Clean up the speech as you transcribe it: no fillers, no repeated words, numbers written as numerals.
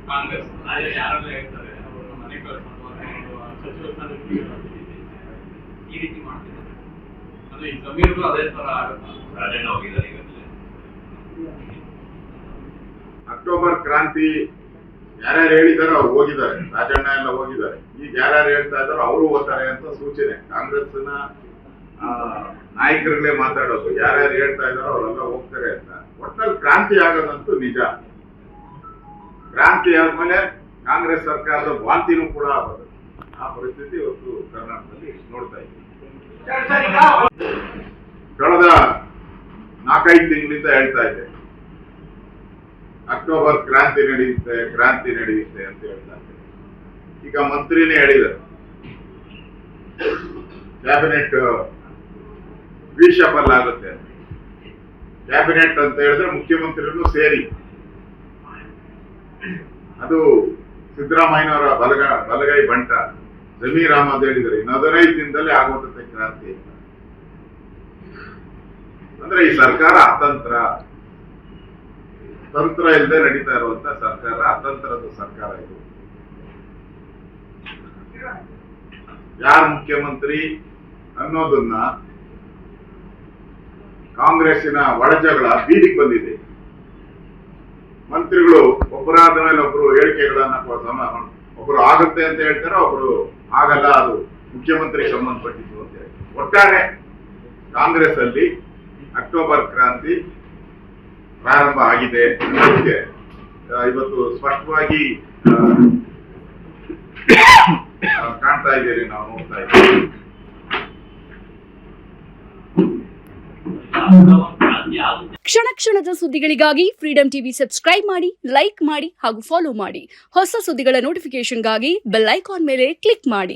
ಕಾಂಗ್ರೆಸ್ ಯಾರೆಲ್ಲ ಹೇಳ್ತಾರೆ ಅವರು ಮನೆ ಸಚಿವ ಸ್ಥಾನಕ್ಕೆ ಈ ರೀತಿ ಮಾಡ್ತಿದ್ದಾರೆ. ಅಂದ್ರೆ ಈ ಜಮೀರ್ಗೂ ಅದೇ ತರ ಆಗುತ್ತೆ. ರಾಜಣ್ಣ ಹೋಗಿದ್ದಾರೆ ಈಗಾಗಲೇ. ಅಕ್ಟೋಬರ್ ಕ್ರಾಂತಿ ಯಾರ್ಯಾರು ಹೇಳಿದಾರೋ ಅವ್ರು ಹೋಗಿದ್ದಾರೆ, ರಾಜಣ್ಣ ಎಲ್ಲ ಹೋಗಿದ್ದಾರೆ. ಈಗ ಯಾರ್ಯಾರು ಹೇಳ್ತಾ ಇದಾರೋ ಅವರು ಹೋಗ್ತಾರೆ ಅಂತ ಸೂಚನೆ. ಕಾಂಗ್ರೆಸ್ನ ನಾಯಕರುಗಳೇ ಮಾತಾಡೋದು, ಯಾರ್ಯಾರು ಹೇಳ್ತಾ ಇದಾರೋ ಅವರೆಲ್ಲ ಹೋಗ್ತಾರೆ ಅಂತ. ಒಟ್ಟಲ್ಲಿ ಕ್ರಾಂತಿ ಆಗೋದಂತೂ ನಿಜ. ಕ್ರಾಂತಿ ಆದ್ಮೇಲೆ ಕಾಂಗ್ರೆಸ್ ಸರ್ಕಾರದ ವಾಂತಿನೂ ಕೂಡ ಆಗೋದು. ಆ ಪರಿಸ್ಥಿತಿ ಇವತ್ತು ಕರ್ನಾಟಕದಲ್ಲಿ ನೋಡ್ತಾ ಇದ್ದೀವಿ. ಕಳೆದ 4-5 ತಿಂಗಳಿಂದ ಹೇಳ್ತಾ ಇದ್ದೆ, ಅಕ್ಟೋಬರ್ ಕ್ರಾಂತಿ ನಡೆಯುತ್ತೆ ಅಂತ ಹೇಳ್ತಾ ಇದ್ದೆ. ಈಗ ಮಂತ್ರಿನೇ ಹೇಳಿದರು, ಕ್ಯಾಬಿನೆಟ್ ವಿಷಫಲ್ ಆಗುತ್ತೆ. ಕ್ಯಾಬಿನೆಟ್ ಅಂತ ಹೇಳಿದ್ರೆ ಮುಖ್ಯಮಂತ್ರಿಗಳು ಸೇರಿ, ಅದು ಸಿದ್ದರಾಮಯ್ಯನವರ ಬಲಗೈ ಬಂಟ ಜಮೀರ್ ಅಹಮದ್ ಹೇಳಿದ್ದಾರೆ, ಇನ್ನು 15 ದಿನದಲ್ಲಿ ಆಗುವಂತೆ ಕ್ರಾಂತಿ. ಅಂದ್ರೆ ಈ ಸರ್ಕಾರ ತಂತ್ರ ಇಲ್ಲದೆ ನಡೀತಾ ಇರುವಂತ ಸರ್ಕಾರ, ಅತಂತ್ರದ ಸರ್ಕಾರ ಇದು. ಯಾರು ಮುಖ್ಯಮಂತ್ರಿ ಅನ್ನೋದನ್ನ ಕಾಂಗ್ರೆಸ್ಸಿನ ಒಳಜಗಳ ಬೀದಿಗೆ ಬಂದಿದೆ. ಮಂತ್ರಿಗಳು ಒಬ್ಬರಾದ ಮೇಲೆ ಒಬ್ರು ಹೇಳಿಕೆಗಳನ್ನ, ಒಬ್ರು ಆಗುತ್ತೆ ಅಂತ ಹೇಳ್ತಾರೆ, ಒಬ್ರು ಆಗಲ್ಲ, ಅದು ಮುಖ್ಯಮಂತ್ರಿಗೆ ಸಂಬಂಧಪಟ್ಟಿದ್ದು ಅಂತ ಹೇಳಿ. ಒಟ್ಟಾರೆ ಕಾಂಗ್ರೆಸ್ ಅಲ್ಲಿ ಅಕ್ಟೋಬರ್ ಕ್ರಾಂತಿ ಪ್ರಾರಂಭ ಆಗಿದೆ ಅನ್ನೋದಕ್ಕೆ ಇವತ್ತು ಸ್ಪಷ್ಟವಾಗಿ ಕಾಣ್ತಾ ಇದ್ದೀರಿ, ನಾವು ನೋಡ್ತಾ ಇದ್ದೀವಿ. ಕ್ಷಣ ಕ್ಷಣದ ಸುದ್ದಿಗಳಿಗಾಗಿ ಫ್ರೀಡಂ ಟಿವಿ ಸಬ್ಸ್ಕ್ರೈಬ್ ಮಾಡಿ, ಲೈಕ್ ಮಾಡಿ ಹಾಗೂ ಫಾಲೋ ಮಾಡಿ. ಹೊಸ ಸುದ್ದಿಗಳ ನೋಟಿಫಿಕೇಶನ್ಗಾಗಿ ಬೆಲ್ ಐಕಾನ್ ಮೇಲೆ ಕ್ಲಿಕ್ ಮಾಡಿ.